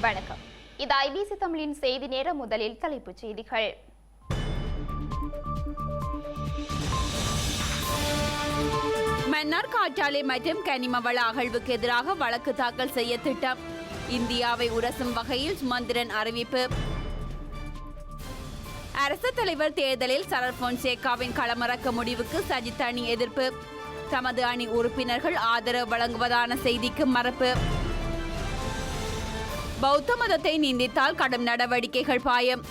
வணக்கம். இது ஐபிசி தமிழின் செய்தி நேர. முதலில் தலைப்புச் செய்திகள். மன்னார் காற்றாலை மற்றும் கனிம வள அகழ்வுக்கு எதிராக வழக்கு தாக்கல் செய்ய திட்டம். இந்தியாவை உரசும் வகையில் சுமந்திரன் அறிவிப்பு. அரசு தலைவர் தேர்தலில் சரத் பொன்சேகாவின் களமிறக்க முடிவுக்கு சஜித் அணி எதிர்ப்பு. தமது அணி உறுப்பினர்கள் ஆதரவு வழங்குவதான செய்திக்கு மறுப்பு. பௌத்த மதத்தை நிந்தித்தால் கடும் நடவடிக்கைகள் பாயம்.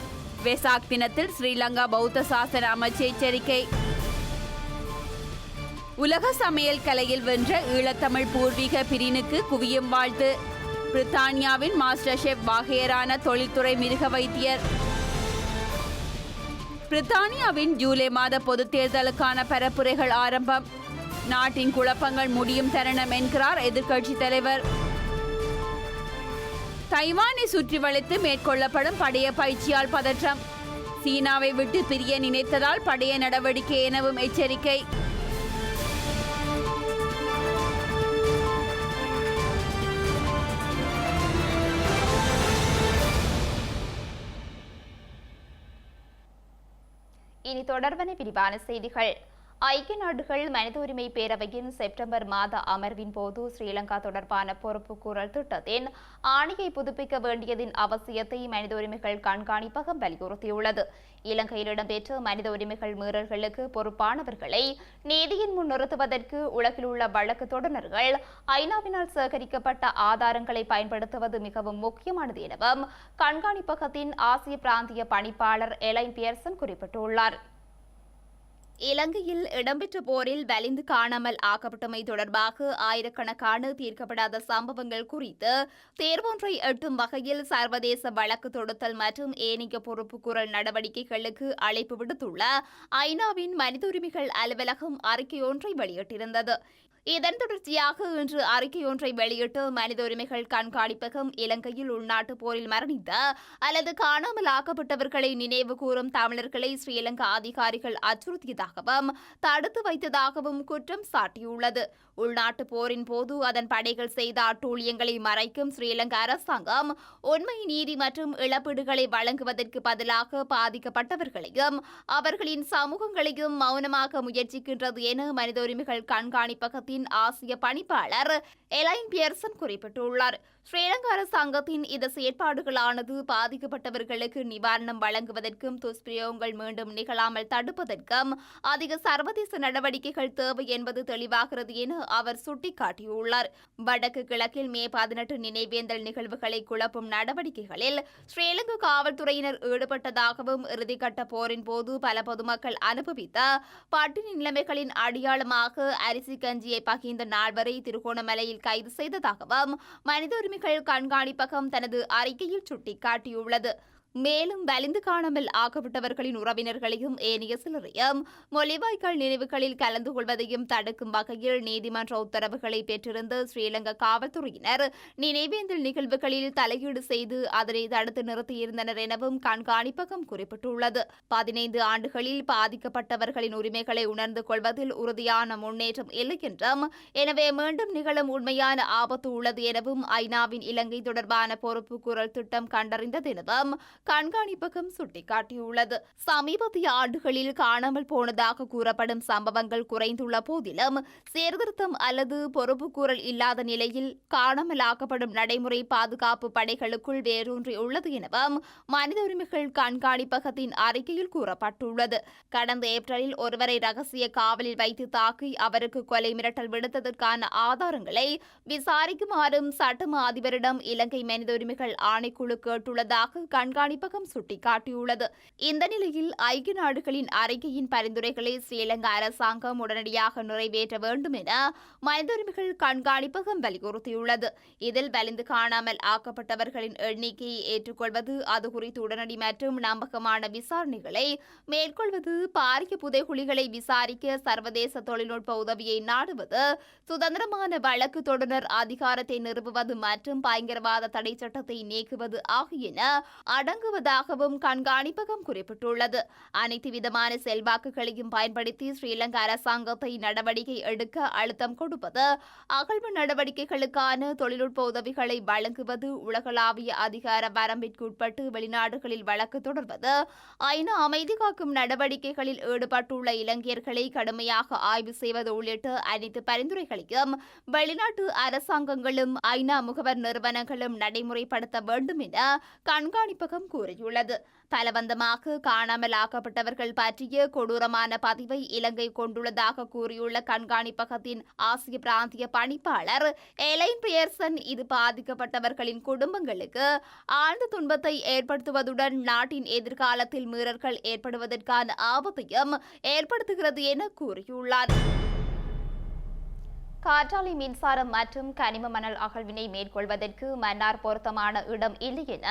வெசாக் தினத்தில் ஸ்ரீலங்கா பௌத்த சாசன அமைச்சு எச்சரிக்கை. உலக சமையல் கலையில் வென்ற ஈழத்தமிழ் பூர்வீக பிரினுக்கு குவியும் வாழ்த்து. பிரித்தானியாவின் மாஸ்டர் ஷெஃப் வாகையரான தொழில்துறை மிருக வைத்தியர். பிரித்தானியாவின் ஜூலை மாத பொதுத் தேர்தலுக்கான பரப்புரைகள் ஆரம்பம். நாட்டின் குழப்பங்கள் முடியும் தருணம் என்கிறார் எதிர்க்கட்சித் தலைவர். தைவானை சுற்றி வளைத்து மேற்கொள்ளப்படும் படைய பயிற்சியால் பதற்றம். சீனாவை விட்டு பிரிய நினைத்ததால் படைய நடவடிக்கை எனவும் எச்சரிக்கை. இனி தொடர்பான விரிவான செய்திகள். ஐக்கிய நாடுகள் மனித உரிமை பேரவையின் செப்டம்பர் மாத அமர்வின் போது ஸ்ரீலங்கா தொடர்பான பொறுப்புக்கூறல் திட்டத்தின் ஆணையை புதுப்பிக்க வேண்டியதின் அவசியத்தை மனித உரிமைகள் கண்காணிப்பகம் வலியுறுத்தியுள்ளது. இலங்கையில் இடம்பெற்ற மனித உரிமைகள் மீறல்களுக்கு பொறுப்பானவர்களை நீதியின் முன் நிறுத்துவதற்கு உலகில் உள்ள வழக்கு தொடர்நர்கள் ஐநாவினால் சேகரிக்கப்பட்ட ஆதாரங்களை பயன்படுத்துவது மிகவும் முக்கியமானது எனவும் கண்காணிப்பகத்தின் ஆசிய பிராந்திய பணிப்பாளர் எலைன் பியர்சன் குறிப்பிட்டுள்ளார். இலங்கையில் இடம்பெற்ற போரில் வலிந்து காணாமல் ஆக்கப்பட்டமை தொடர்பாக ஆயிரக்கணக்கான தீர்க்கப்படாத சம்பவங்கள் குறித்து தேர்வொன்றை எட்டும் வகையில் சர்வதேச வழக்கு தொடுத்தல் மற்றும் ஏனைய பொறுப்புக்கூறல் நடவடிக்கைகளுக்கு அழைப்பு விடுத்துள்ள ஐநாவின் மனித உரிமைகள் அலுவலகம் அறிக்கையொன்றை வெளியிட்டிருந்தது. இதன் தொடர்ச்சியாக இன்று அறிக்கையொன்றை வெளியிட்டு மனித உரிமைகள் கண்காணிப்பகம் இலங்கையில் உள்நாட்டு போரில் மரணித்த அல்லது காணாமல் ஆக்கப்பட்டவர்களை நினைவு கூறும் தமிழர்களை ஸ்ரீலங்கா அதிகாரிகள் அச்சுறுத்தியதாகவும் தடுத்து வைத்ததாகவும் குற்றம் சாட்டியுள்ளது. உள்நாட்டு போரின் போது அதன் படைகள் செய்த அட்டூழியங்களை மறைக்கும் ஸ்ரீலங்கா அரசாங்கம் உண்மை, நீதி மற்றும் இழப்பீடுகளை வழங்குவதற்கு பதிலாக பாதிக்கப்பட்டவர்களையும் அவர்களின் சமூகங்களையும் மௌனமாக முயற்சிக்கின்றது என மனித உரிமைகள் கண்காணிப்பகத்தின் ஆசிய பணிப்பாளர் எலைன் பியர்சன் குறிப்பிட்டுள்ளார். ஸ்ரீலங்கா அரசாங்கத்தின் இந்த செயற்பாடுகளானது பாதிக்கப்பட்டவர்களுக்கு நிவாரணம் வழங்குவதற்கும் துஷ்பிரயோகங்கள் மீண்டும் நிகழாமல் தடுப்பதற்கும் அதிக சர்வதேச நடவடிக்கைகள் தேவை என்பது தெளிவாகிறது என அவர் சுட்டிக்காட்டியுள்ளார். வடக்கு கிழக்கில் மே 18 நினைவேந்தல் நிகழ்வுகளை குழப்பும் நடவடிக்கைகளில் ஸ்ரீலங்கா காவல்துறையினர் ஈடுபட்டதாகவும் இறுதிக்கட்ட போரின் போது பல பொதுமக்கள் அனுபவித்த பட்டினி நிலைமைகளின் அடையாளமாக அரிசி கஞ்சியை பகிர்ந்த நாள் வரை திருகோணமலையில் கைது செய்ததாகவும் மனித உரிமைகள் கண்காணிப்பகம் தனது அறிக்கையில் சுட்டிக்காட்டியுள்ளது. மேலும் வலிந்து காணாமல் ஆக்கப்பட்டவர்களின் உறவினர்களையும் ஏனைய சிலரையும் மொழிவாய்க்கால் நினைவுகளில் கலந்து கொள்வதையும் தடுக்கும் வகையில் நீதிமன்ற உத்தரவுகளை பெற்றிருந்த ஸ்ரீலங்கா காவல்துறையினர் நினைவேந்தல் நிகழ்வுகளில் தலையீடு செய்து அதனை தடுத்து நிறுத்தியிருந்தனர் எனவும் கண்காணிப்பகம் குறிப்பிட்டுள்ளது. 15 ஆண்டுகளில் பாதிக்கப்பட்டவர்களின் உரிமைகளை உணர்ந்து கொள்வதில் உறுதியான முன்னேற்றம் இல்லை என்றும், எனவே மீண்டும் நிகழும் உண்மையான ஆபத்து உள்ளது எனவும் ஐநாவின் இலங்கை தொடர்பான பொறுப்புக்கூறல் திட்டம் கண்டறிந்தது எனவும் கண்காணிப்பகம் சுட்டிக்காட்டியுள்ளது. சமீபத்திய ஆண்டுகளில் காணாமல் போனதாக கூறப்படும் சம்பவங்கள் குறைந்துள்ள போதிலும் சீர்திருத்தம் அல்லது பொறுப்புக்கூறல் இல்லாத நிலையில் காணாமலாக்கப்படும் நடைமுறை பாதுகாப்பு படைகளுக்குள் வேரூன்றி உள்ளது எனவும் மனித உரிமைகள் கண்காணிப்பகத்தின் அறிக்கையில் கூறப்பட்டுள்ளது. கடந்த ஏப்ரலில் ஒருவரை ரகசிய காவலில் வைத்து தாக்கி அவருக்கு கொலை மிரட்டல் விடுத்ததற்கான ஆதாரங்களை விசாரிக்குமாறும் சட்டமா அதிபரிடம் இலங்கை மனித உரிமைகள் ஆணைக்குழு கேட்டுள்ளதாக கண்காணிப்பகம் சுட்டிக்காட்டியுள்ளது. இந்த நிலையில் ஐக்கிய நாடுகளின் அறிக்கையின் பரிந்துரைகளை ஸ்ரீலங்கா அரசாங்கம் உடனடியாக நிறைவேற்ற வேண்டும் என மனித உரிமைகள் கண்காணிப்பகம் வலியுறுத்தியுள்ளது. இதில் வலிந்து காணாமல் ஆக்கப்பட்டவர்களின் எண்ணிக்கையை ஏற்றுக்கொள்வது, அது குறித்து உடனடி மற்றும் நம்பகமான விசாரணைகளை மேற்கொள்வது, பாரிய புதைகுழிகளை விசாரிக்க சர்வதேச தொழில்நுட்ப உதவியை நாடுவது, சுதந்திரமான வழக்கு தொடர் அதிகாரத்தை நிறுவுவது மற்றும் பயங்கரவாத தடை சட்டத்தை நீக்குவது ஆகியன அடங்கும் வழங்குவதாகவும் கண்காணிப்பகம் குறிப்பிட்டுள்ளது. அனைத்து விதமான செல்வாக்குகளையும் பயன்படுத்தி ஸ்ரீலங்கா அரசாங்கத்தை நடவடிக்கை எடுக்க அழுத்தம் கொடுப்பது, அகழ்வு நடவடிக்கைகளுக்கான தொழில்நுட்ப உதவிகளை வழங்குவது, உலகளாவிய அதிகார வரம்பிற்குட்பட்டு வெளிநாடுகளில் வழக்கு தொடர்வது, ஐநா அமைதி காக்கும் நடவடிக்கைகளில் ஈடுபட்டுள்ள இலங்கையர்களை கடுமையாக ஆய்வு செய்வது உள்ளிட்ட அனைத்து பரிந்துரைகளையும் வெளிநாட்டு அரசாங்கங்களும் ஐநா முகவர் நிறுவனங்களும் நடைமுறைப்படுத்த வேண்டும் என கண்காணிப்பகம் கூறியுள்ளது. பலவந்தமாக காணாமல் ஆக்கப்பட்டவர்கள் பற்றிய கொடூரமான பதிவை இலங்கை கொண்டுள்ளதாக கூறியுள்ள கண்காணிப்பகத்தின் ஆசிய பிராந்திய பணிப்பாளர் எலைன் பியர்சன், இது பாதிக்கப்பட்டவர்களின் குடும்பங்களுக்கு ஆழ்ந்த துன்பத்தை ஏற்படுத்துவதுடன் நாட்டின் எதிர்காலத்தில் மீறல்கள் ஏற்படுவதற்கான ஆபத்தையும் ஏற்படுத்துகிறது என கூறியுள்ளார். காற்றாலை மின்சாரம் மற்றும் கனிம மணல் அகழ்வினை மேற்கொள்வதற்கு மன்னார் பொருத்தமான இடம் இல்லை என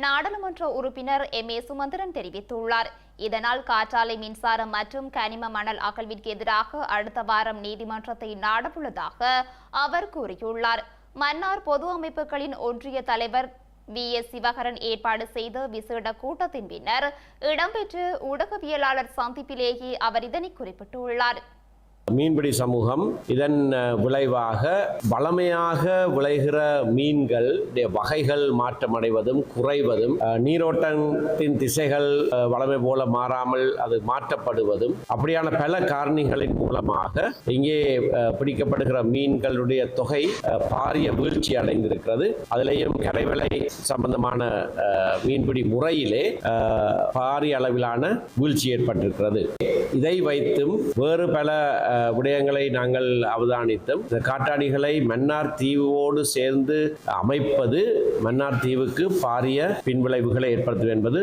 நாடாளுமன்ற உறுப்பினர் M.A. சுமந்திரன் தெரிவித்துள்ளார். இதனால் காற்றாலை மின்சாரம் மற்றும் கனிம மணல் அகழ்விற்கு எதிராக அடுத்த வாரம் நீதிமன்றத்தை நாடவுள்ளதாக அவர் கூறியுள்ளார். மன்னார் பொது அமைப்புகளின் ஒன்றிய தலைவர் V.S. சிவகரன் ஏற்பாடு செய்த விசேட கூட்டத்தின் பின்னர் இடம்பெற்ற ஊடகவியலாளர் சந்திப்பிலேயே அவர் இதனை குறிப்பிட்டுள்ளார். மீன்பிடி சமூகம் இதன் விளைவாக வளமையாக விளைகிற மீன்கள் வகைகள் மாற்றமடைவதும் குறைவதும், நீரோட்டத்தின் திசைகள் வளமை போல மாறாமல் அது மாற்றப்படுவதும், அப்படியான பல காரணிகளின் மூலமாக இங்கே பிடிக்கப்படுகிற மீன்களுடைய தொகை பாரிய வீழ்ச்சி அடைந்திருக்கிறது. அதிலேயும் கரைவலை சம்பந்தமான மீன்பிடி முறையிலே பாரிய அளவிலான வீழ்ச்சி ஏற்பட்டிருக்கிறது. இதை வைத்தும் வேறு பல விடயங்களை நாங்கள் அவதானித்தோம். இந்த காற்றாடிகளை மன்னார் தீவோடு சேர்ந்து அமைப்பது மன்னார் தீவுக்கு பாரிய பின்விளைவுகளை ஏற்படுத்தும் என்பது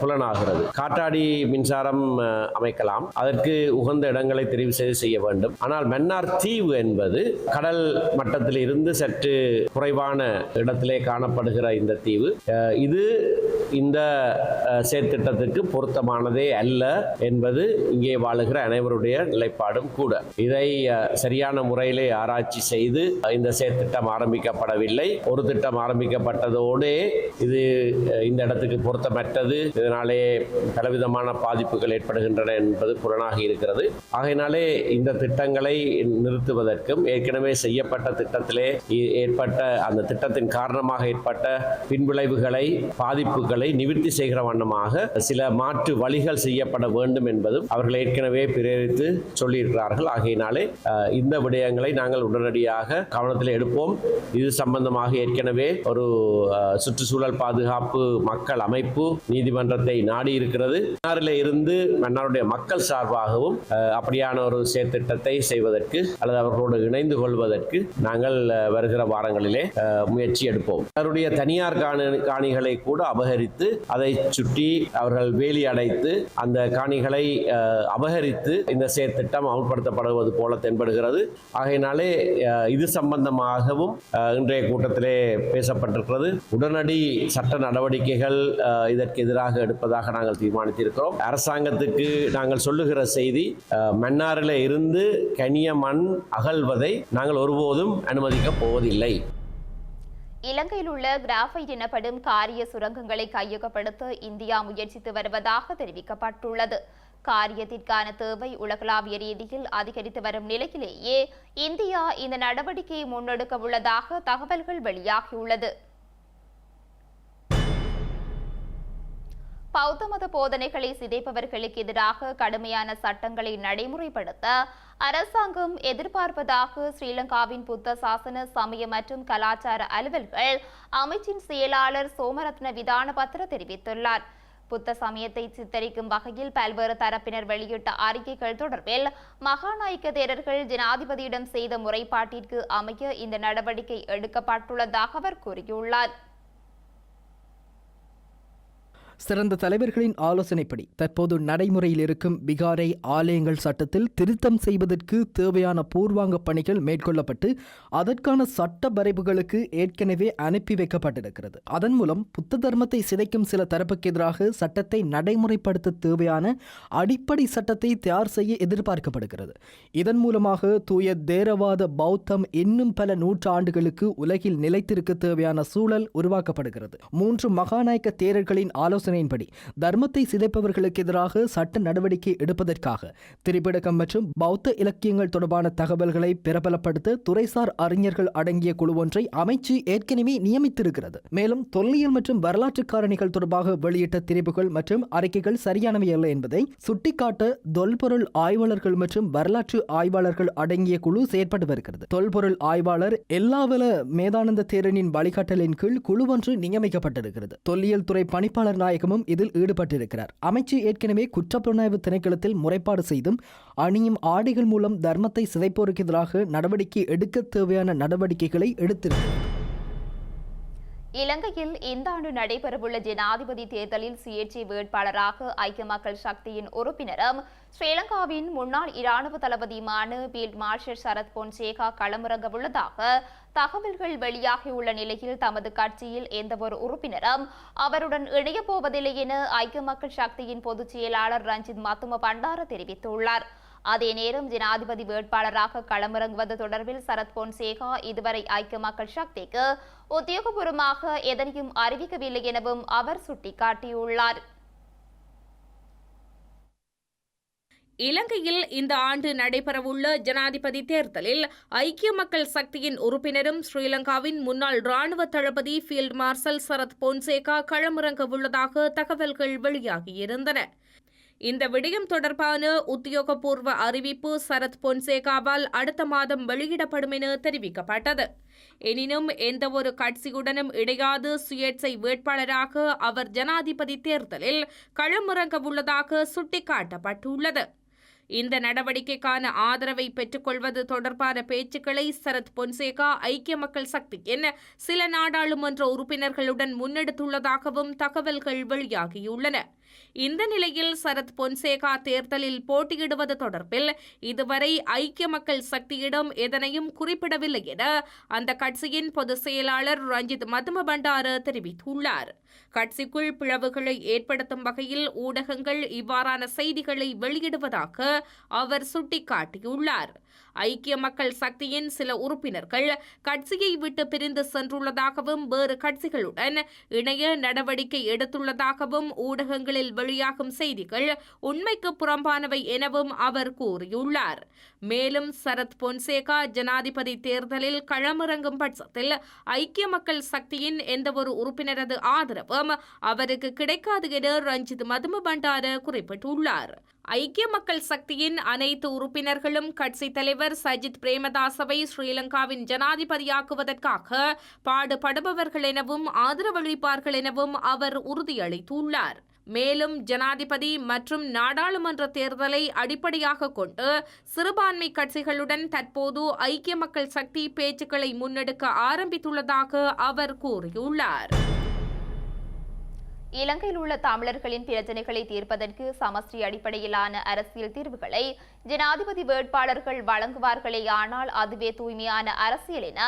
புலனாகிறது. காற்றாடி மின்சாரம் அமைக்கலாம், அதற்கு உகந்த இடங்களை தெரிவு செய்ய வேண்டும். ஆனால் மன்னார் தீவு என்பது கடல் மட்டத்தில் இருந்து சற்று குறைவான இடத்திலே காணப்படுகிற இந்த தீவு, இது இந்த செயற்திட்டத்திற்கு பொருத்தமானதே அல்ல என்பது இங்கே வாழுகிற அனைவருடைய நிலைப்பாடும் கூட. இதை சரியான முறையிலே ஆராய்ச்சி செய்து இந்த செயற்திட்டம் ஆரம்பிக்கப்படவில்லை. ஒரு திட்டம் ஆரம்பிக்கப்பட்டதோடு இது இந்த இடத்துக்கு பொருத்தமற்றது, இதனாலே பலவிதமான பாதிப்புகள் ஏற்படுகின்றன என்பது புலனாக இருக்கிறது. ஆகையினாலே இந்த திட்டங்களை நிறுத்துவதற்கும் ஏற்கனவே செய்யப்பட்ட திட்டத்திலே ஏற்பட்ட அந்த திட்டத்தின் காரணமாக ஏற்பட்ட பின்விளைவுகளை, பாதிப்புகளை நிவர்த்தி செய்கிற வண்ணமாக சில மாற்று வழிகள் செய்யப்பட வேண்டும் என்பதும் அவர்கள் ஏற்கனவே பிரேரித்து சொல்லியிருக்கிறார்கள். ஆகையினாலே இந்த விடயங்களை நாங்கள் உடனடியாக கவனத்தில் எடுப்போம். இது சம்பந்தமாக ஏற்கனவே ஒரு சுற்றுச்சூழல் பாதுகாப்பு மக்கள் அமைப்பு நீதிமன்றத்தை நாடி இருக்கிறது. மன்னாரிலே இருந்து மன்னாருடைய மக்கள் சார்பாகவும் அப்படியான ஒரு செயற்திட்டத்தை செய்வதற்கு அல்லது அவர்களோடு இணைந்து கொள்வதற்கு நாங்கள் வருகிற வாரங்களிலே முயற்சி எடுப்போம். அவருடைய தனியார் காணிகளை கூட அபகரித்து அதை சுற்றி அவர்கள் வேலி அடைத்து அந்த காணிகளை அபகரித்து இந்த செயற்திட்டம் அமல்படுத்தப்படுவது போல தென்படுகிறது. ஆகையினாலே இது சம்பந்தமாகவும் இன்றைய கூட்டத்திலே பேசப்பட்டிருக்கிறது. உடனடி சட்ட நடவடிக்கைகள் இதற்கு எதிராக எடுப்பதாக நாங்கள் தீர்மானித்திருக்கிறோம். அரசாங்கத்துக்கு நாங்கள் சொல்லுகிற செய்தி, மன்னாரிலே இருந்து கனிய மண் அகழ்வதை நாங்கள் ஒருபோதும் அனுமதிக்கப் போவதில்லை. இலங்கையில் உள்ள கிராஃபைட் எனப்படும் காரிய சுரங்கங்களை கையகப்படுத்த இந்தியா முயற்சித்து வருவதாக தெரிவிக்கப்பட்டுள்ளது. காரியத்திற்கான தேவை உலகளாவிய ரீதியில் அதிகரித்து வரும் நிலையிலேயே இந்தியா இந்த நடவடிக்கையை முன்னெடுக்க உள்ளதாக தகவல்கள் வெளியாகியுள்ளது. பௌத்த மத போதனைகளை சிதைப்பவர்களுக்கு எதிராக கடுமையான சட்டங்களை நடைமுறைப்படுத்த அரசாங்கம் எதிர்பார்ப்பதாக ஸ்ரீலங்காவின் புத்த சாசன, சமய மற்றும் கலாச்சார அலுவல்கள் அமைச்சின் செயலாளர் சோமரத்ன விதானபத்ர தெரிவித்துள்ளார். புத்த சமயத்தை சித்தரிக்கும் வகையில் பல்வேறு தரப்பினர் வெளியிட்ட அறிக்கைகள் தொடர்பில் மகாநாயக்க தேரர்கள் ஜனாதிபதியிடம் செய்த முறைப்பாட்டிற்கு அமைய இந்த நடவடிக்கை எடுக்கப்பட்டுள்ளதாக அவர் கூறியுள்ளார். சிறந்த தலைவர்களின் ஆலோசனைப்படி தற்போது நடைமுறையில் இருக்கும் பிகாரை ஆலயங்கள் சட்டத்தில் திருத்தம் செய்வதற்கு தேவையான பூர்வாங்க பணிகள் மேற்கொள்ளப்பட்டு அதற்கான சட்ட வரைவுகளுக்கு ஏற்கனவே அனுப்பி வைக்கப்பட்டிருக்கிறது. அதன் மூலம் புத்த தர்மத்தை சிதைக்கும் சில தரப்புக்கு எதிராக சட்டத்தை நடைமுறைப்படுத்த தேவையான அடிப்படை சட்டத்தை தயார் செய்ய எதிர்பார்க்கப்படுகிறது. இதன் மூலமாக தூய தேரவாத பௌத்தம் இன்னும் பல நூற்றாண்டுகளுக்கு உலகில் நிலைத்திருக்க தேவையான சூழல் உருவாக்கப்படுகிறது. 3 மகாநாயக்க தேரர்களின் ஆலோசனையின்படி தர்மத்தை சிதைப்பவர்களுக்கு எதிராக சட்ட நடவடிக்கை எடுப்பதற்காக திரிபிடகம் மற்றும் பௌத்த இலக்கியங்கள் தொடர்பான தகவல்களை பிரபலப்படுத்த துறைசார் அறிஞர்கள் அடங்கிய குழு ஒன்றை அமைச்சு ஏற்கனவே நியமித்திருக்கிறது. மேலும் தொல்லியல் மற்றும் வரலாற்று காரணிகள் தொடர்பாக வெளியிட்ட திரிபுகள் மற்றும் அறிக்கைகள் சரியானவை அல்ல என்பதை சுட்டிக்காட்ட தொல்பொருள் ஆய்வாளர்கள் மற்றும் வரலாற்று ஆய்வாளர்கள் அடங்கிய குழு செயற்பட்டு வருகிறது. தொல்பொருள் ஆய்வாளர் எல்லாவல மேதானந்த தேரனின் வழிகாட்டலின் கீழ் குழு ஒன்று நியமிக்கப்பட்டிருக்கிறது. தொல்லியல் துறை பணிப்பாளர் நாயகமும் இதில் ஈடுபட்டிருக்கிறார். அமைச்சு ஏற்கனவே குற்றப்புலனாய்வு திணைக்களத்தில் முறைப்பாடு செய்தும் அணியும் ஆடைகள் மூலம் தர்மத்தை சிதைப்போருக்கு எதிராக நடவடிக்கை எடுக்க தேவையான நடவடிக்கைகளை எடுத்திருக்கிறது. இலங்கையில் இந்த ஆண்டு நடைபெறவுள்ள ஜனாதிபதி தேர்தலில் சுயேட்சை வேட்பாளராக ஐக்கிய மக்கள் சக்தியின் உறுப்பினரும் ஸ்ரீலங்காவின் முன்னாள் இராணுவ தளபதியுமான ஃபீல்ட் மார்ஷல் சரத் பொன்சேகா களமிறங்க உள்ளதாக தகவல்கள் வெளியாகியுள்ள நிலையில் தமது கட்சியில் எந்தவொரு உறுப்பினரும் அவருடன் இணையப் போவதில்லை என ஐக்கிய மக்கள் சக்தியின் பொதுச் செயலாளர் ரஞ்சித் மத்தும பண்டார தெரிவித்துள்ளார். அதே நேரம் ஜனாதிபதி வேட்பாளராக களமிறங்குவது தொடர்பில் சரத் பொன்சேகா இதுவரை ஐக்கிய மக்கள் சக்திக்கு உத்தியோகபூர்வமாக எதனையும் அறிவிக்கவில்லை எனவும் அவர் சுட்டிக்காட்டியுள்ளார். இலங்கையில் இந்த ஆண்டு நடைபெறவுள்ள ஜனாதிபதி தேர்தலில் ஐக்கிய மக்கள் சக்தியின் உறுப்பினரும் ஸ்ரீலங்காவின் முன்னாள் ராணுவ தளபதி ஃபீல்ட் மார்ஷல் சரத் பொன்சேகா களமிறங்க உள்ளதாக தகவல்கள் வெளியாகியிருந்தன. இந்த விடயம் தொடர்பான உத்தியோகபூர்வ அறிவிப்பு சரத் பொன்சேகாவால் அடுத்த மாதம் வெளியிடப்படும் என தெரிவிக்கப்பட்டது. எனினும் எந்தவொரு கட்சியுடனும் இணையாது சுயேட்சை வேட்பாளராக அவர் ஜனாதிபதி தேர்தலில் களமிறங்க உள்ளதாக சுட்டிக்காட்டப்பட்டுள்ளது. இந்த நடவடிக்கைக்கான ஆதரவை பெற்றுக்கொள்வது தொடர்பான பேச்சுக்களை சரத் பொன்சேகா ஐக்கிய மக்கள் சக்தியின் சில நாடாளுமன்ற உறுப்பினர்களுடன் முன்னெடுத்துள்ளதாகவும் தகவல்கள் வெளியாகியுள்ளன. இந்த நிலையில் சரத் பொன்சேகா தேர்தலில் போட்டியிடுவது தொடர்பில் இதுவரை ஐக்கிய மக்கள் சக்தியிடம் எதனையும் குறிப்பிடவில்லை என அந்த கட்சியின் பொதுச் செயலாளர் ரஞ்சித் மத்தும பண்டார தெரிவித்துள்ளார். கட்சிக்குள் பிளவுகளை ஏற்படுத்தும் வகையில் ஊடகங்கள் இவ்வாறான செய்திகளை வெளியிடுவதாக அவர் சுட்டிக்காட்டியுள்ளார். ஐக்கிய மக்கள் சக்தியின் சில உறுப்பினர்கள் கட்சியை விட்டு பிரிந்து சென்றுள்ளதாகவும் வேறு கட்சிகளுடன் இணைய நடவடிக்கை எடுத்துள்ளதாகவும் ஊடகங்களில் வெளியாகும் செய்திகள் உண்மைக்கு புறம்பானவை எனவும் அவர் கூறியுள்ளார். மேலும் சரத் பொன்சேகா ஜனாதிபதி தேர்தலில் களமிறங்கும் பட்சத்தில் ஐக்கிய மக்கள் சக்தியின் எந்தவொரு உறுப்பினரது ஆதரவும் அவருக்கு கிடைக்காது என ரஞ்சித் மதும பண்டார குறிப்பிட்டுள்ளார். ஐக்கிய மக்கள் சக்தியின் அனைத்து உறுப்பினர்களும் கட்சித் தலைவர் சஜித் பிரேமதாசவை ஸ்ரீலங்காவின் ஜனாதிபதியாக்குவதற்காக பாடுபடுபவர்கள் எனவும் ஆதரவளிப்பார்கள் எனவும் அவர் உறுதியளித்துள்ளார். மேலும் ஜனாதிபதி மற்றும் நாடாளுமன்ற தேர்தலை அடிப்படையாக கொண்டு சிறுபான்மை கட்சிகளுடன் தற்போது ஐக்கிய மக்கள் சக்தி பேச்சுக்களை முன்னெடுக்க ஆரம்பித்துள்ளதாக அவர் கூறியுள்ளார். இலங்கையில் உள்ள தமிழர்களின் பிரச்சினைகளை தீர்ப்பதற்கு சமஷ்டி அடிப்படையிலான அரசியல் தீர்வுகளை ஜனாதிபதி வேட்பாளர்கள் வழங்குவார்களே, ஆனால் அதுவே தூய்மையான அரசியல் என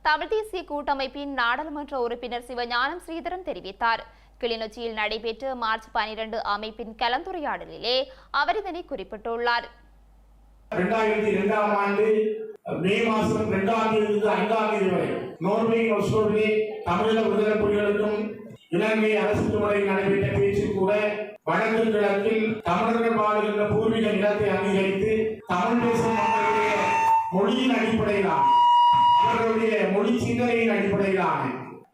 தமிழ் தேசிய கூட்டமைப்பின் நாடாளுமன்ற உறுப்பினர் சிவஞானம் ஸ்ரீதரன் தெரிவித்தார். கிளிநொச்சியில் நடைபெற்ற மார்ச் 12 அமைப்பின் கலந்துரையாடலிலே அவர் இதனை குறிப்பிட்டுள்ளார். 2002 ஆண்டு மே மாதம் 2ஆம் தேதியிலிருந்து 5ஆம் தேதி வரை நோர்வே ஒஸ்லோவிலே தமிழக விடுதலை புலிகளுக்கும் இலங்கை அரசு முறையில் நடைபெற்ற பேச்சில் கூட வடக்கு கிழக்கில் தமிழர்கள் வாழ்கின்ற பூர்வீக நிலத்தை அங்கீகரித்து தமிழ் பேசும் மக்களுடைய மொழியின் அடிப்படையிலான அவர்களுடைய மொழி சிந்தனையின் அடிப்படையிலான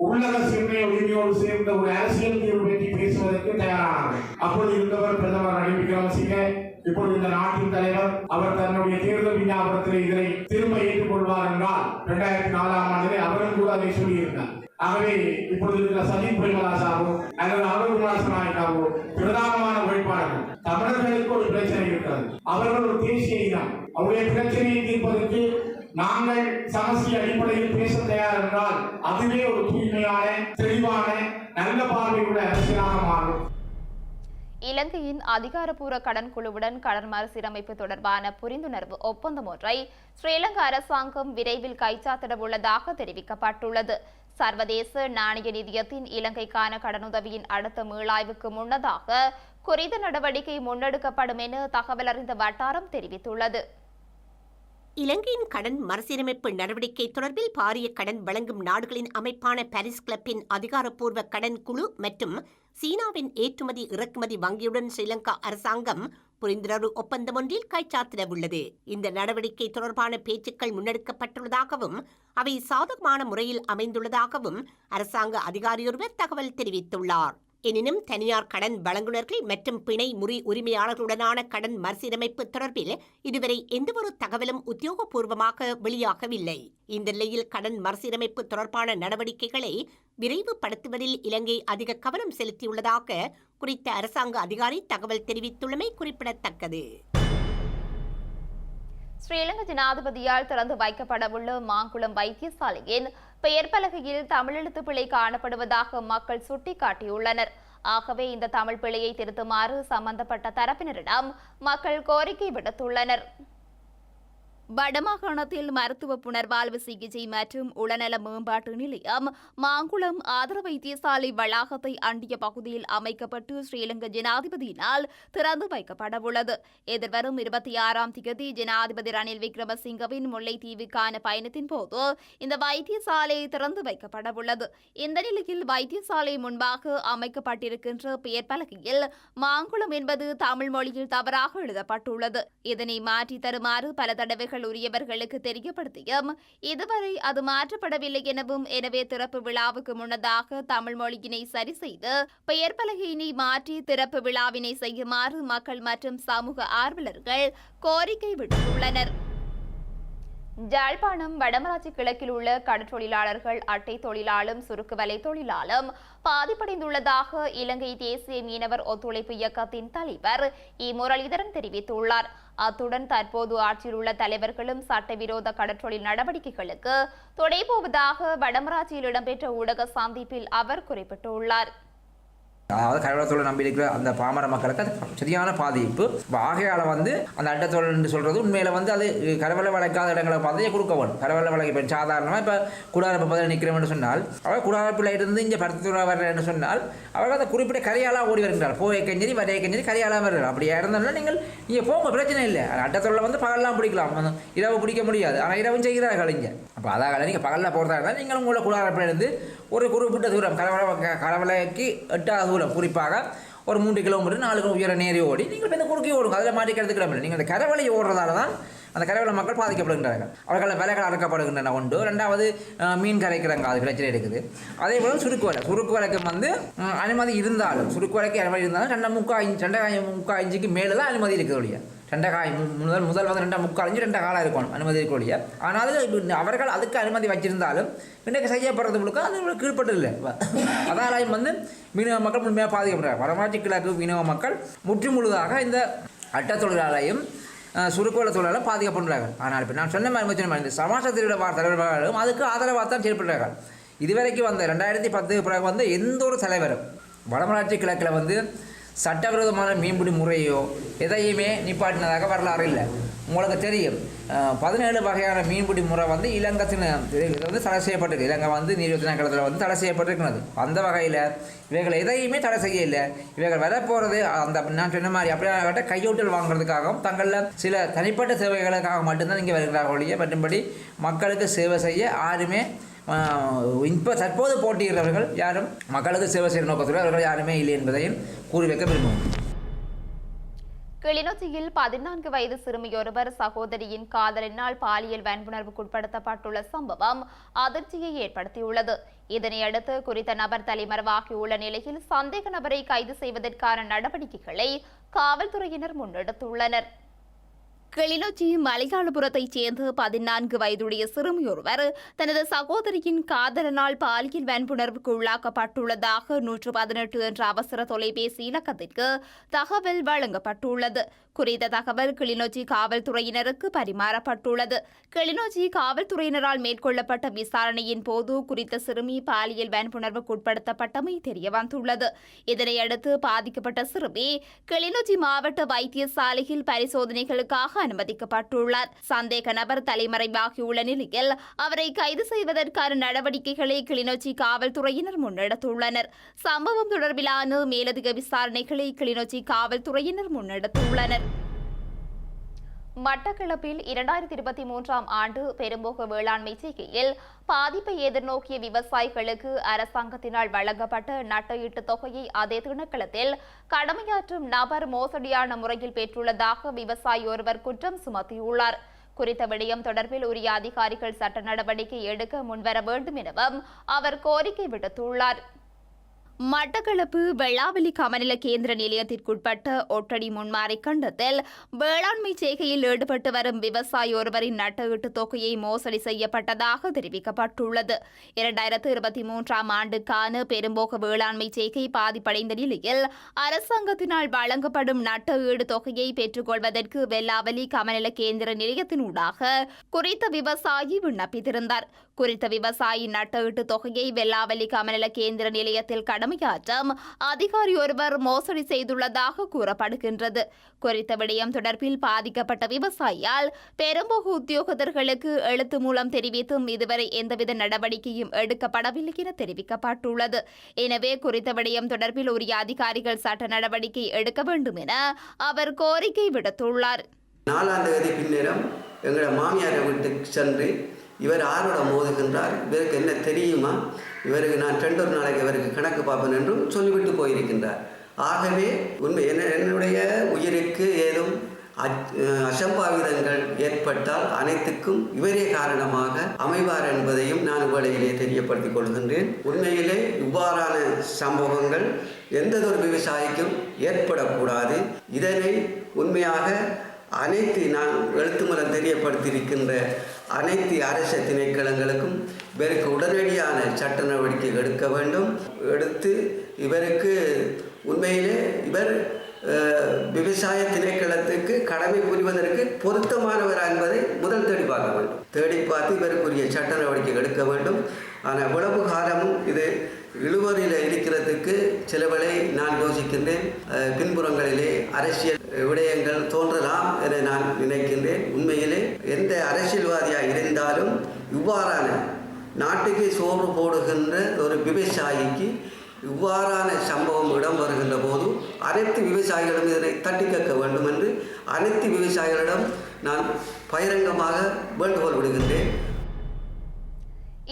உள்ளக சிந்தனை உரிமையோடு சேர்ந்த ஒரு அரசியல் தீர்வு பற்றி பேசுவதற்கு தயாரானார்கள். அப்போது இருந்தவர் பிரதமர் ரணில் விக்ரமசிங்கே, இப்பொழுது இந்த நாட்டின் தலைவர். அவர் தன்னுடைய தேர்தல் விஞ்ஞாபனத்தில் இதனை திரும்ப ஏற்றுக்கொள்வார் என்றால் 2004ஆம் ஆண்டிலே அவரும் கூட அதை சொல்லியிருந்தார். ஆகவே இப்பொழுது இருக்கிற சஜித் பிரேமதாசாவோ அல்லது அவருமாசனாய்க்காவோ பிரதானமான வேட்பாளர்கள் தமிழர்களுக்கு ஒரு பிரச்சனை இருக்கிறது. அவர்கள் ஒரு தேசிய இனம். அவருடைய பிரச்சனையை தீர்ப்பதற்கு நாங்கள் சமஷ்டி அடிப்படையில் பேச தயார் என்றால் அதுவே ஒரு தூய்மையான தெளிவான நல்ல பார்வையுள்ள அரசியலாக மாறும். இலங்கையின் அதிகாரப்பூர்வ கடன் குழுவுடன் கடன் மறுசீரமைப்பு தொடர்பான புரிந்துணர்வு ஒப்பந்தம் ஒன்றை ஸ்ரீலங்கா அரசாங்கம் விரைவில் கைச்சாத்திட உள்ளதாக தெரிவிக்கப்பட்டுள்ளது. சர்வதேச நாணய நிதியத்தின் இலங்கைக்கான கடனுதவியின் அடுத்த மீளாய்வுக்கு முன்னதாக குறித்த நடவடிக்கை முன்னெடுக்கப்படும் என தகவல் அறிந்த வட்டாரம் தெரிவித்துள்ளது. இலங்கையின் கடன் மறுசீரமைப்பு நடவடிக்கை தொடர்பில் பாரிய கடன் வழங்கும் நாடுகளின் அமைப்பான பாரிஸ் கிளப்பின் அதிகாரப்பூர்வ கடன் குழு மற்றும் சீனாவின் ஏற்றுமதி இறக்குமதி வங்கியுடன் ஸ்ரீலங்கா அரசாங்கம் புரிந்துணர்வு ஒப்பந்தம் ஒன்றில் கைச்சாத்திட உள்ளது. இந்த நடவடிக்கை தொடர்பான பேச்சுக்கள் முன்னெடுக்கப்பட்டுள்ளதாகவும் அவை சாதகமான முறையில் அமைந்துள்ளதாகவும் அரசாங்க அதிகாரியொருவர் தகவல் தெரிவித்துள்ளார். எனினும் தனியார் கடன் வழங்குநர்கள் மற்றும் பிணை முறி உரிமையாளர்களுடனான கடன் மறுசீரமைப்பு தொடர்பில் இதுவரை எந்தவொரு தகவலும் உத்தியோகபூர்வமாக வெளியாகவில்லை. இந்த நிலையில் கடன் மறுசீரமைப்பு தொடர்பான நடவடிக்கைகளை விரைவுபடுத்துவதில் இலங்கை அதிக கவனம் செலுத்தியுள்ளதாக குறித்த அரசாங்க அதிகாரி தகவல் தெரிவித்துள்ளமை குறிப்பிடத்தக்கது. ஸ்ரீலங்கா ஜனாதிபதியால் திறந்து வைக்கப்படவுள்ள மாங்குளம் வைத்தியசாலையின் பெயர் பலகையில் தமிழெழுத்து பிழை காணப்படுவதாக மக்கள் சுட்டிக்காட்டியுள்ளனர். ஆகவே இந்த தமிழ் பிழையை திருத்துமாறு சம்பந்தப்பட்ட தரப்பினரிடம் மக்கள் கோரிக்கை விடுத்துள்ளனர். வடமாகாணத்தில் மருத்துவ புனர்வாழ்வு சிகிச்சை மற்றும் உளநல மேம்பாட்டு நிலையம் மாங்குளம் ஆதர வைத்தியசாலை வளாகத்தை அண்டிய பகுதியில் அமைக்கப்பட்டு ஸ்ரீலங்கா ஜனாதிபதியினால் திறந்து வைக்கப்படவுள்ளது. எதிர்வரும் 26ஆம் தேதி ஜனாதிபதி ரணில் விக்ரமசிங்கவின் முல்லைத்தீவுக்கான பயணத்தின் போது இந்த வைத்தியசாலை திறந்து வைக்கப்படவுள்ளது. இந்த நிலையில் வைத்தியசாலை முன்பாக அமைக்கப்பட்டிருக்கின்ற பெயர் பலகையில் மாங்குளம் என்பது தமிழ் மொழியில் தவறாக எழுதப்பட்டுள்ளது. இதனை மாற்றி தருமாறு பல தடவைகள் உரியவர்களுக்கு தெரியப்படுத்தியும் இதுவரை அது மாற்றப்படவில்லை எனவும், எனவே திறப்பு விழாவுக்கு முன்னதாக தமிழ் மொழியினை சரி செய்து பெயர் பலகையினை மாற்றி திறப்பு விழாவினை செய்யுமாறு மக்கள் மற்றும் சமூக ஆர்வலர்கள் கோரிக்கை விடுத்துள்ளனர். யாழ்ப்பாணம் வடமராட்சி கிழக்கில் உள்ள கடற்றொழிலாளர்கள் அட்டை தொழிலாளரும் சுருக்கு வலை தொழிலாளரும் பாதிப்படைந்துள்ளதாக இலங்கை தேசிய மீனவர் ஒத்துழைப்பு இயக்கத்தின் தலைவர் இ முரளிதரன் தெரிவித்துள்ளார். அத்துடன் தற்போது ஆட்சியில் உள்ள தலைவர்களும் சட்டவிரோத கடற்றொழில் நடவடிக்கைகளுக்கு துணை போவதாக வடமராட்சியில் இடம்பெற்ற ஊடக சந்திப்பில் அவர் குறிப்பிட்டுள்ளார். அதாவது கடவுளத்தோடு நம்பி இருக்கிற அந்த பாமர மக்களுக்கு அது சரியான பாதிப்பு. ஆகையால் அந்த அட்டத்தொழில் என்று சொல்கிறது உண்மையில் அது கடவுளை வளைக்காத இடங்களை பார்த்து கொடுக்க வேணும். கடவுளை வளைக்க இப்போ சாதாரணமாக இப்போ குடாரப்பை பதில் நிற்கிறோம்னு சொன்னால் அவர் குடாரப்பில் இருந்து இங்கே பருத்தத்துறை வர்றேன்னு சொன்னால் அவர்கள் அந்த குறிப்பிட்ட கரையாளாக ஓடி வருகிறார். போய் கஞ்சரி வரைய கஞ்சரி கரையாளாக வருகிறார். அப்படியே இருந்தோம்னா நீங்கள் போங்க, பிரச்சனை இல்லை. அட்டத்தொழில் பகல்லாம் பிடிக்கலாம், இரவு பிடிக்க முடியாது. ஆனால் இரவும் செய்கிறார்கள் இங்கே. அப்போ அதாக நீங்கள் பகலில் போகிறதா இருந்தால் நீங்கள் உங்களை குடாரப்பில் இருந்து ஒரு குறிப்பிட்ட தூரம் கடவுளைக்கு 8ஆவது தூரம், குறிப்பாக ஒரு 3 கிலோமீட்டர் 4 கிலோமீட்டர் உயர நேரி ஓடி நீங்கள் இந்த குறுக்கி ஓடுங்க. அதில் மாட்டிக்கிறதுக்கு இல்லை. நீங்கள் அந்த கரவலை ஓடுறதால தான் அந்த கரவலை மக்கள் பாதிக்கப்படுகின்றார்கள். அவர்கள் விலைகள் அறுக்கப்படுகின்றன. ஒன்று. 2வது மீன் கரைக்கிறாங்க, அது பிரச்சனை இருக்குது. அதே போல் சுருக்கு வலைக்கு அனுமதி இருந்தாலும், சுருக்கு வலைக்கு அனுமதி இருந்தாலும் 2.25 இன்ச்சுக்கு மேலே தான் அனுமதி இருக்குது. 2 முதல் 2.25 இன்ச்சு 2 காலம் இருக்கணும் அனுமதி இருக்கக்கூடிய. ஆனால் அவர்கள் அதுக்கு அனுமதி வச்சிருந்தாலும் இன்றைக்கு செய்யப்படுறதுக்கு அது கீழ்பட்டு இல்லை. அதால் மீனவ மக்கள் முழுமையாக பாதிக்கப்படுறாங்க. வடமராட்சி கிழக்கு மீனவ மக்கள் முற்றுமுழுதாக இந்த அட்ட தொழிலாளையும் சுருக்கோள தொழிலாளரும் பாதிக்கப்படுறார்கள். ஆனால் இப்போ நான் சொன்ன மாதிரி இந்த சமாஜத்திலுள்ள தலைவர்களும் அதுக்கு ஆதரவாக தான் செயல்படுறார்கள். இதுவரைக்கும் 2010 பிறகு எந்த ஒரு தலைவரும் வடமராட்சி கிழக்கில் சட்டவிரோதமான மீன்பிடி முறையோ எதையுமே நிப்பாட்டினதாக வரலாறு இல்லை. உங்களுக்கு தெரியும் 17 வகையான மீன்பிடி முறை இலங்கத்தின் தடை செய்யப்பட்டிருக்கு. இலங்கை நீர்வள திணைக்களத்தில் தடை செய்யப்பட்டிருக்கிறது. அந்த வகையில் இவைகள் எதையுமே தடை செய்ய இல்லை. இவைகள் வரப்போகிறது அந்த நான் சொன்ன மாதிரி அப்படியே கையூட்டல் வாங்குறதுக்காகவும் தங்களில் சில தனிப்பட்ட சேவைகளுக்காக மட்டும்தான் இங்கே வருகிறார்கள். மற்றும்படி மக்களுக்கு சேவை செய்ய யாருமே இப்போ தற்போது போட்டியிடுறவர்கள் யாரும் மக்களுக்கு சேவை செய்கிற நோக்கத்தில் அவர்கள் யாருமே இல்லை என்பதையும் கூறி வைக்க விரும்புவோம். கிளிநொச்சியில் 14 வயது சிறுமியொருவர் சகோதரியின் காதலினால் பாலியல் வன்புணர்வுக்குட்படுத்தப்பட்டுள்ள சம்பவம் அதிர்ச்சியை ஏற்படுத்தியுள்ளது. இதனையடுத்து குறித்த நபர் தலைமறைவாகியுள்ள நிலையில் சந்தேக நபரை கைது செய்வதற்கான நடவடிக்கைகளை காவல்துறையினர் முன்னெடுத்துள்ளனர். கிளிநொச்சி மலையாளபுரத்தைச் சேர்ந்த 14 வயதுடைய சிறுமியொருவர் தனது சகோதரியின் காதலனால் பாலியல் வன்புணர்வுக்கு உள்ளாக்கப்பட்டுள்ளதாக 118 என்ற அவசர தொலைபேசி இலக்கத்திற்கு தகவல் வழங்கப்பட்டுள்ளது. குறித்த தகவல் கிளிநொச்சி காவல்துறையினருக்கு பரிமாறப்பட்டுள்ளது. கிளிநொச்சி காவல்துறையினரால் மேற்கொள்ளப்பட்ட விசாரணையின் போது குறித்த சிறுமி பாலியல் வன்புணர்வுக்குட்படுத்தப்பட்டமை தெரியவந்துள்ளது. இதனையடுத்து பாதிக்கப்பட்ட சிறுமி கிளிநொச்சி மாவட்ட வைத்தியசாலையில் பரிசோதனைகளுக்காக அனுமதிக்கப்பட்டுள்ளார். சந்தேக நபர் தலைமறைவாகியுள்ள நிலையில் அவரை கைது செய்வதற்கான நடவடிக்கைகளை கிளிநொச்சி காவல்துறையினர் முன்னெடுத்துள்ளனர். சம்பவம் தொடர்பிலான மேலதிக விசாரணைகளை கிளிநொச்சி காவல்துறையினர் முன்னெடுத்துள்ளனர். மட்டக்களப்பில் 2023ஆம் ஆண்டு பெரும்போக வேளாண்மை செய்கையில் பாதிப்பை எதிர்நோக்கிய விவசாயிகளுக்கு அரசாங்கத்தினால் வழங்கப்பட்ட நட்டஈட்டு தொகையை அதே திணைக்களத்தில் கடமையாற்றும் நபர் மோசடியான முறையில் பெற்றுள்ளதாக விவசாயி ஒருவர் குற்றம் சுமத்தியுள்ளார். குறித்த விடயம் தொடர்பில் உரிய அதிகாரிகள் சட்ட நடவடிக்கை எடுக்க முன்வர வேண்டும் எனவும் அவர் கோரிக்கை விடுத்துள்ளார். மட்டக்களப்பு வெள்ளாவலி கமநில கேந்திர நிலையத்திற்குட்பட்ட ஒட்டடி முன்மாரை கண்டத்தில் வேளாண்மை செய்கையில் ஈடுபட்டு வரும் விவசாயி ஒருவரின் நட்டஈட்டு தொகையை மோசடி செய்யப்பட்டதாக தெரிவிக்கப்பட்டுள்ளது. 2023ஆம் ஆண்டுக்கான பெரும்போக வேளாண்மை செய்கை பாதிப்படைந்த நிலையில் அரசாங்கத்தினால் வழங்கப்படும் நட்டஈடு தொகையை பெற்றுக்கொள்வதற்கு வெள்ளாவலி கமநில கேந்திர நிலையத்தினூடாக குறித்த விவசாயி விண்ணப்பித்திருந்தார். குறித்த விவசாயி நட்டஈட்டு தொகையை வெள்ளாவலி கமநில கேந்திர நிலையத்தில் கடமையாற்றும் அதிகாரி ஒருவர் மோசடி செய்துள்ளதாக கூறப்படுகின்றது. குறித்த விடயம் தொடர்பில் பாதிக்கப்பட்ட விவசாயியால் பெரும்போக உத்தியோகத்தர்களுக்கு எழுத்து மூலம் தெரிவித்தும் இதுவரை எந்தவித நடவடிக்கையும் எடுக்கப்படவில்லை என தெரிவிக்கப்பட்டுள்ளது. எனவே குறித்த விடயம் தொடர்பில் உரிய அதிகாரிகள் சட்ட நடவடிக்கை எடுக்க வேண்டும் என அவர் கோரிக்கை விடுத்துள்ளார். 4ஆம் தேதி பின்னரும் எங்களோட மாமியாரை வீட்டுக்கு சென்று இவர் ஆரோட மோதுகின்றார், இவருக்கு என்ன தெரியுமா, இவருக்கு நான் 2 நாளைக்கு இவருக்கு கணக்கு பார்ப்பேன் என்றும் சொல்லிவிட்டு போயிருக்கின்றார். ஆகவே உண்மை என்னுடைய உயிருக்கு ஏதும் அசம்பாவிதங்கள் ஏற்பட்டால் அனைத்துக்கும் இவரே காரணமாக அமைவார் என்பதையும் நான் வேளையிலே தெரியப்படுத்திக் கொள்கின்றேன். உண்மையிலே இவ்வாறான சம்பவங்கள் எந்ததொரு விவசாயிக்கும் ஏற்படக்கூடாது. இதனை உண்மையாக அனைத்து நான் எழுத்து மூலம் தெரியப்படுத்தியிருக்கின்ற அனைத்து அரசு திணைக்களங்களுக்கும் இவருக்கு உடனடியான சட்ட நடவடிக்கை எடுக்க வேண்டும். எடுத்து இவருக்கு உண்மையிலே இவர் விவசாய திணைக்களத்துக்கு கடமை புரிவதற்கு பொருத்தமானவர் என்பதை முதல் தேடி பார்க்க வேண்டும். தேடி பார்த்து இவருக்குரிய சட்ட நடவடிக்கை எடுக்க வேண்டும். ஆனால் இவ்வளவு காலமும் இது இழுவரில் இருக்கிறதுக்கு சிலவளை நான் யோசிக்கின்றேன். பின்புறங்களிலே அரசியல் விடயங்கள் தோன்றலாம் என நான் நினைக்கின்றேன். உண்மையிலே எந்த அரசியல்வாதியாக இருந்தாலும் இவ்வாறான நாட்டுக்கு சோறு போடுகின்ற ஒரு விவசாயிக்கு இவ்வாறான சம்பவம் இடம் வருகின்ற போது அனைத்து விவசாயிகளும் இதனை தட்டி கேட்க வேண்டும் என்று அனைத்து விவசாயிகளிடம் நான் பகிரங்கமாக வேண்டுகோள் விடுகின்றேன்.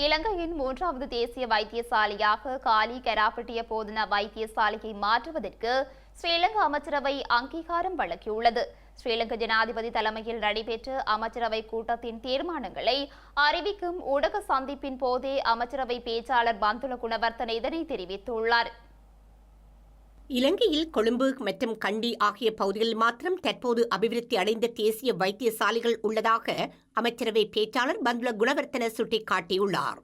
இலங்கையின் 3வது தேசிய வைத்தியசாலையாக காலி கராப்பட்டிய போதனா வைத்தியசாலையை மாற்றுவதற்கு ஸ்ரீலங்கா அமைச்சரவை அங்கீகாரம் வழங்கியுள்ளது. ஸ்ரீலங்கா ஜனாதிபதி தலைமையில் நடைபெற்ற அமைச்சரவை கூட்டத்தின் தீர்மானங்களை அறிவிக்கும் ஊடக சந்திப்பின் போதே அமைச்சரவை பேச்சாளர் பந்துல குணவர்த்தன இதனை தெரிவித்துள்ளார். இலங்கையில் கொழும்பு மற்றும் கண்டி ஆகிய பகுதிகளில் மாத்திரம் தற்போது அபிவிருத்தி அடைந்த தேசிய வைத்தியசாலைகள் உள்ளதாக அமைச்சரவை பேச்சாளர் பந்துல குணவர்த்தன சுட்டிக்காட்டியுள்ளார்.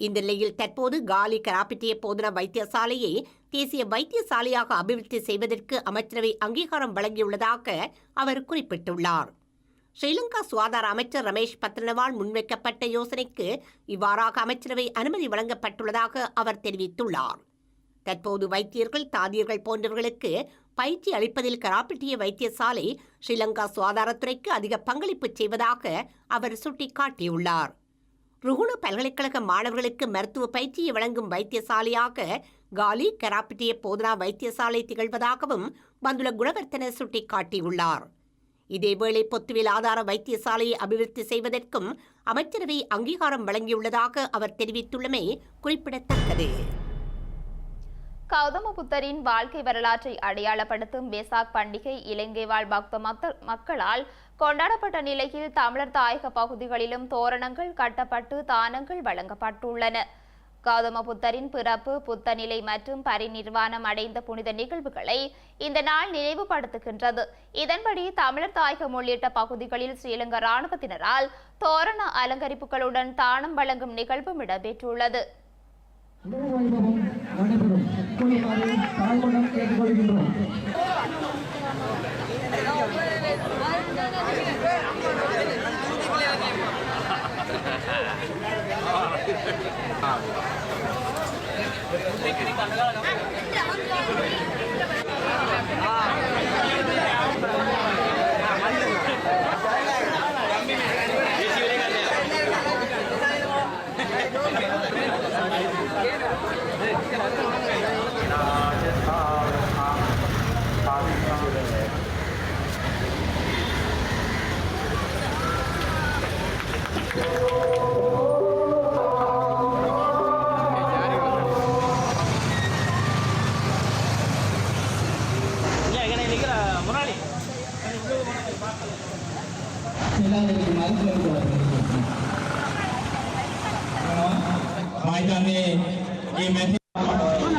இந்த நிலையில் தற்போது காலி கராப்பிட்டிய போதனா வைத்தியசாலையை தேசிய வைத்தியசாலையாக அபிவிருத்தி செய்வதற்கு அமைச்சரவை அங்கீகாரம் வழங்கியுள்ளதாக அவர் குறிப்பிட்டுள்ளார். ஸ்ரீலங்கா சுகாதார அமைச்சர் ரமேஷ் பத்ரனவால் முன்வைக்கப்பட்ட யோசனைக்கு இவ்வாறாக அமைச்சரவை அனுமதி வழங்கப்பட்டுள்ளதாக அவர் தெரிவித்துள்ளார். தற்போது வைத்தியர்கள், தாதியர்கள் போன்றவர்களுக்கு பயிற்சி அளிப்பதில் கராப்பிட்டிய வைத்தியசாலை ஸ்ரீலங்கா சுகாதாரத்துறைக்கு அதிக பங்களிப்பு செய்வதாக அவர் சுட்டிக்காட்டியுள்ளார். ருகுண பல்கலைக்கழக மாணவர்களுக்கு மருத்துவ பயிற்சியை வழங்கும் வைத்தியசாலையாக காலி கராப்பிட்டிய போதனா வைத்தியசாலை திகழ்வதாகவும் பந்துல குணவர்த்தன சுட்டிக்காட்டியுள்ளார். இதேவேளை பொத்துவில் ஆதார வைத்தியசாலையை அபிவிருத்தி செய்வதற்கும் அமைச்சரவை அங்கீகாரம் வழங்கியுள்ளதாக அவர் தெரிவித்துள்ளமை குறிப்பிடத்தக்கது. கௌதம புத்தரின் வாழ்க்கை வரலாற்றை அடையாளப்படுத்தும் வெசாக் பண்டிகை இலங்கை வாழ் பக்த மக்களால் கொண்டாடப்பட்ட நிலையில் தமிழர் தாயக பகுதிகளிலும் தோரணங்கள் கட்டப்பட்டு தானங்கள் வழங்கப்பட்டுள்ளன. கௌதம புத்தரின் பிறப்பு, புத்த நிலை மற்றும் பரிநிர்வாணம் அடைந்த புனித நிகழ்வுகளை இந்த நாள் நினைவுபடுத்துகின்றது. இதன்படி தமிழர் தாயகம் உள்ளிட்ட பகுதிகளில் ஸ்ரீலங்கா இராணுவத்தினரால் தோரண அலங்கரிப்புகளுடன் தானம் வழங்கும் நிகழ்வும் இடம்பெற்றுள்ளது. நடைபெறும்.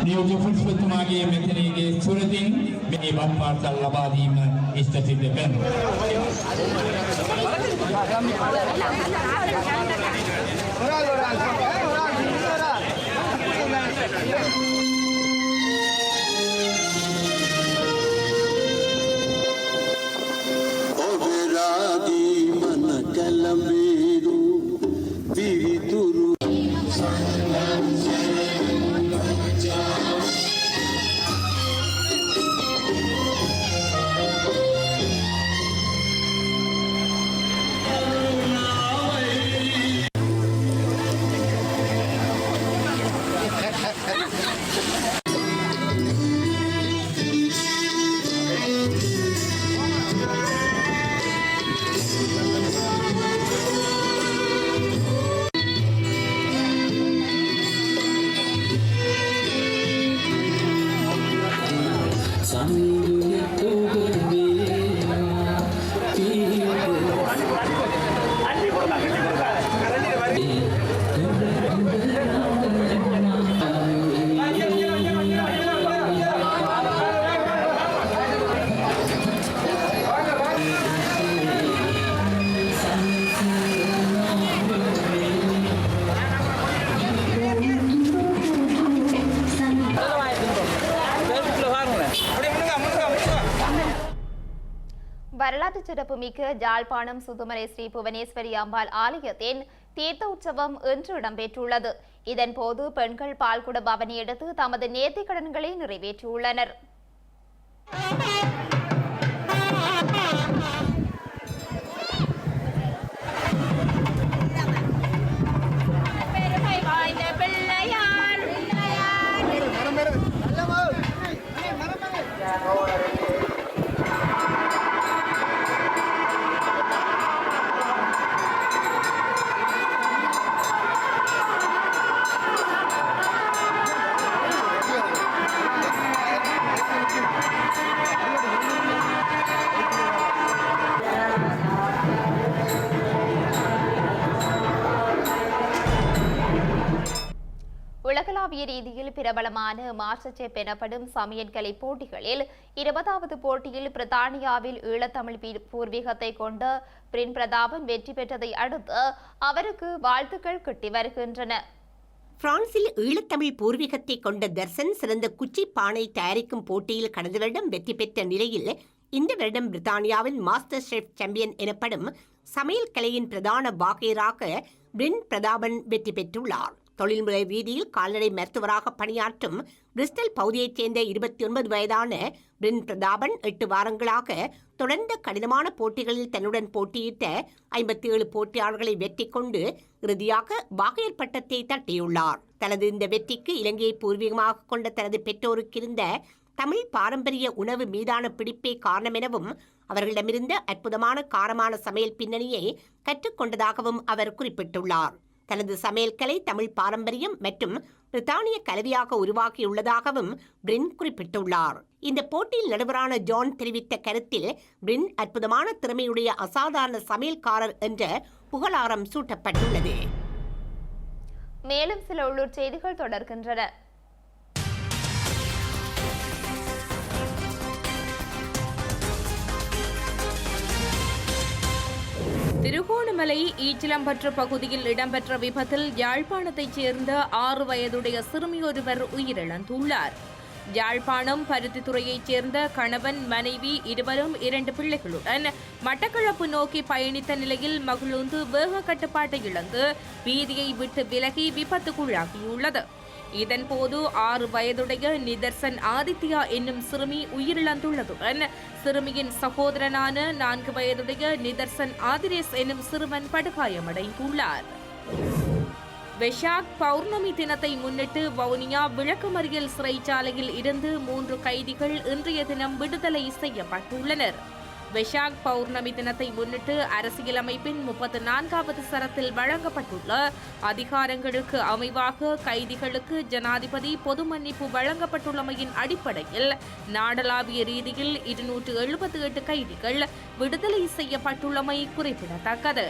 නියෝජ්‍ය පුස්පතුමාගේ මෙතනගේ සුරතින් මේ බත් පාර්සල් ලබා දීම ඉෂ්ට සිද්ධ කරනවා. வரலாற்று சிறப்புமிக்க யாழ்ப்பாணம் சுதுமலை ஸ்ரீ புவனேஸ்வரி அம்பாள் ஆலயத்தின் தீர்த்த உற்சவம் இன்று இடம்பெற்றுள்ளது. இதன்போது பெண்கள் பால்குட பவனி எடுத்து தமது நேர்த்திக் கடன்களை நிறைவேற்றியுள்ளனர். உலகளாவிய ரீதியில் பிரபலமான மாஸ்டர் செஃப் எனப்படும் சமையற்கலை போட்டிகளில் 20வது போட்டியில் பிரித்தானியாவில் ஈழத்தமிழ் பூர்வீகத்தை கொண்ட பிரின் பிரதாபன் வெற்றி பெற்றதை அடுத்து அவருக்கு வாழ்த்துக்கள் கிட்டி வருகின்றன. பிரான்சில் ஈழத்தமிழ் பூர்வீகத்தை கொண்ட தர்சன் சிறந்த குச்சி பானை தயாரிக்கும் போட்டியில் கடந்த வருடம் வெற்றி பெற்ற நிலையில் இந்த வருடம் பிரித்தானியாவின் மாஸ்டர் ஷெஃப் சாம்பியன் எனப்படும் சமையல் கலையின் பிரதான வாகையராக பிரின் பிரதாபன் வெற்றி பெற்றுள்ளார். தொழில்முறை ரீதியில் கால்நடை மருத்துவராக பணியாற்றும் பிரிஸ்டல் பகுதியைச் சேர்ந்த 29 வயதான பிரின் பிரதாபன் 8 வாரங்களாக தொடர்ந்த கடினமான போட்டிகளில் தன்னுடன் போட்டியிட்ட 57 போட்டியாளர்களை வெற்றி கொண்டு இறுதியாக வாகையர் பட்டத்தை தட்டியுள்ளார். தனது இந்த வெற்றிக்கு இலங்கையை பூர்வீகமாக கொண்ட தனது பெற்றோருக்கு இருந்த தமிழ் பாரம்பரிய உணவு மீதான பிடிப்பே காரணம் எனவும் அவர்களிடமிருந்த அற்புதமான காரமான சமையல் பின்னணியை கற்றுக்கொண்டதாகவும் அவர் குறிப்பிட்டுள்ளார். தனது சமையல் கலை தமிழ் பாரம்பரியம் மற்றும் பிரித்தானிய கலவையாக உருவாகியுள்ளதாகவும் பிரின் குறிப்பிட்டுள்ளார். இந்த போட்டியில் நடுவரான ஜான் தெரிவித்த கருத்தில் பிரின் அற்புதமான திறமையுடைய அசாதாரண சமையல்காரர் என்ற புகழாரம் சூட்டப்பட்டுள்ளது. மேலும் சில உள்ளூர் செய்திகள் தொடர்கின்றன. திருகோணமலை ஈச்சிலம்பற்று பகுதியில் இடம்பெற்ற விபத்தில் யாழ்ப்பாணத்தைச் சேர்ந்த 6 வயதுடைய சிறுமியொருவர் உயிரிழந்துள்ளார். யாழ்ப்பாணம் பருத்தித்துறையைச் சேர்ந்த கணவன் மனைவி இருவரும் 2 பிள்ளைகளுடன் மட்டக்களப்பு நோக்கி பயணித்த நிலையில் மகிழுந்து வேக கட்டுப்பாட்டை இழந்து வீதியை விட்டு விலகி விபத்துக்குள்ளாகியுள்ளது. இதன்போது 6 வயதுடைய நிதர்சன் ஆதித்யா என்னும் சிறுமி உயிரிழந்துள்ளதுடன் சிறுமியின் சகோதரனான 4 வயதுடைய நிதர்சன் ஆதிரேஸ் என்னும் சிறுவன் படுகாயமடைந்துள்ளார். வெஷாக் பௌர்ணமி தினத்தை முன்னிட்டு வவுனியா விளக்கமறியல் சிறைச்சாலையில் இருந்து 3 கைதிகள் இன்றைய தினம் விடுதலை செய்யப்பட்டுள்ளனர். வெஷாக் பௌர்ணமி தினத்தை முன்னிட்டு அரசியலமைப்பின் 34வது சரத்தில் வழங்கப்பட்டுள்ள அதிகாரங்களுக்கு அமைவாக கைதிகளுக்கு ஜனாதிபதி பொது மன்னிப்பு வழங்கப்பட்டுள்ளமையின் அடிப்படையில் நாடளாவிய ரீதியில் 278 கைதிகள் விடுதலை செய்யப்பட்டுள்ளமை குறிப்பிடத்தக்கது.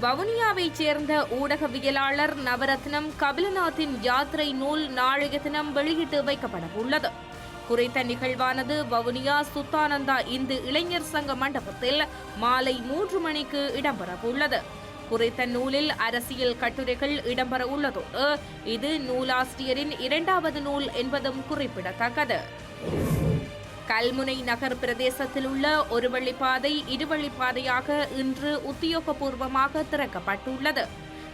வவுனியாவைச் சேர்ந்த ஊடகவியலாளர் நவரத்னம் கபிலநாத்தின் யாத்திரை நூல் நாளைய தினம் வெளியிட்டு வைக்கப்பட உள்ளது. குறித்த நிகழ்வானது வவுனியா சுத்தானந்தா இந்து இளைஞர் சங்க மண்டபத்தில் மாலை 3 மணிக்கு இடம்பெறவுள்ளது. குறித்த நூலில் அரசியல் கட்டுரைகள் இடம்பெற உள்ளதோடு இது நூலாசிரியரின் 2வது நூல் என்பதும் குறிப்பிடத்தக்கது. கல்முனை நகர் பிரதேசத்தில் உள்ள ஒரு வழிப்பாதை இருவழிப்பாதையாக இன்று உத்தியோகபூர்வமாக திறக்கப்பட்டுள்ளது.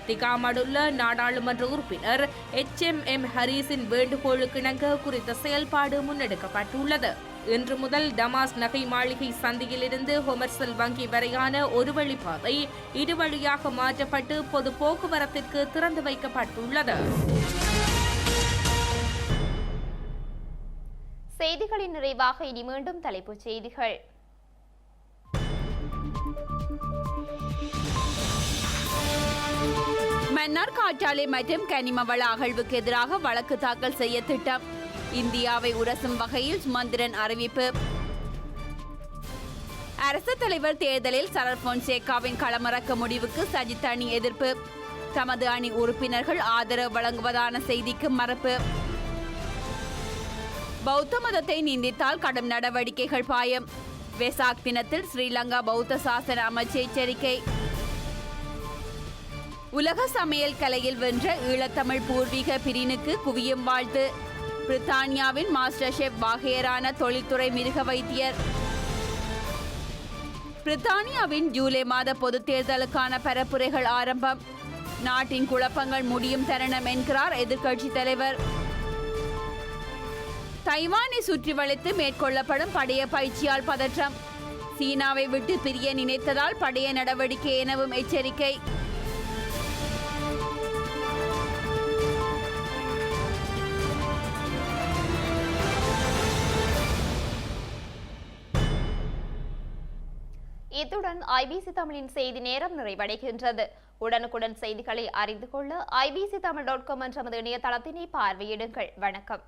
திகாமடுள்ள நாடாளுமன்ற உறுப்பினர் HMM ஹரீஸின் வேண்டுகோளுக்கிணங்க குறித்த செயல்பாடு முன்னெடுக்கப்பட்டுள்ளது. இன்று முதல் டமாஸ் நகை மாளிகை சந்தியிலிருந்து ஹொமர்சல் வங்கி வரையான ஒரு வழிப்பாதை இருவழியாக மாற்றப்பட்டு பொது போக்குவரத்திற்கு திறந்து வைக்கப்பட்டுள்ளது. செய்திகளின் நிறைவாக இனி மீண்டும் தலைப்புச் செய்திகள். மன்னார் காற்றாலை மற்றும் கனிம வள அகழ்வுக்கு எதிராக வழக்கு தாக்கல் செய்ய திட்டம். இந்தியாவை உரசும் வகையில் சுமந்திரன் அறிவிப்பு. அரசு தலைவர் தேர்தலில் சரத் பொன்சேகாவின் களமிறக்க முடிவுக்கு சஜித் அணி எதிர்ப்பு. தமது அணி உறுப்பினர்கள் ஆதரவு வழங்குவதான செய்திக்கு மறுப்பு. பௌத்த மதத்தை நிந்தித்தால் கடும் நடவடிக்கைகள் பாயம். வெசாக் தினத்தில் ஸ்ரீலங்கா பௌத்த சாசன அமைச்சு எச்சரிக்கை. உலக சமையல் கலையில் வென்ற ஈழத்தமிழ் பூர்வீக பிரினுக்கு குவியும் வாழ்த்து. பிரித்தானியாவின் மாஸ்டர் ஷெஃப் வாகேரான தொழில்துறை மிருக வைத்தியர். பிரித்தானியாவின் ஜூலை மாத பொதுத் தேர்தலுக்கான பரப்புரைகள் ஆரம்பம். நாட்டின் குழப்பங்கள் முடியும் தருணம் என்கிறார் எதிர்க்கட்சித் தலைவர். தைவானை சுற்றி வளைத்து மேற்கொள்ளப்படும் படைய பயிற்சியால் பதற்றம். சீனாவை விட்டு பிரிய நினைத்ததால் படைய நடவடிக்கை எனவும் எச்சரிக்கை. இத்துடன் IBC தமிழின் செய்தி நேரம் நிறைவடைகின்றது. உடனுக்குடன் செய்திகளை அறிந்து கொள்ள IBCTamil.com என்ற இணையதளத்தினை பார்வையிடுங்கள். வணக்கம்.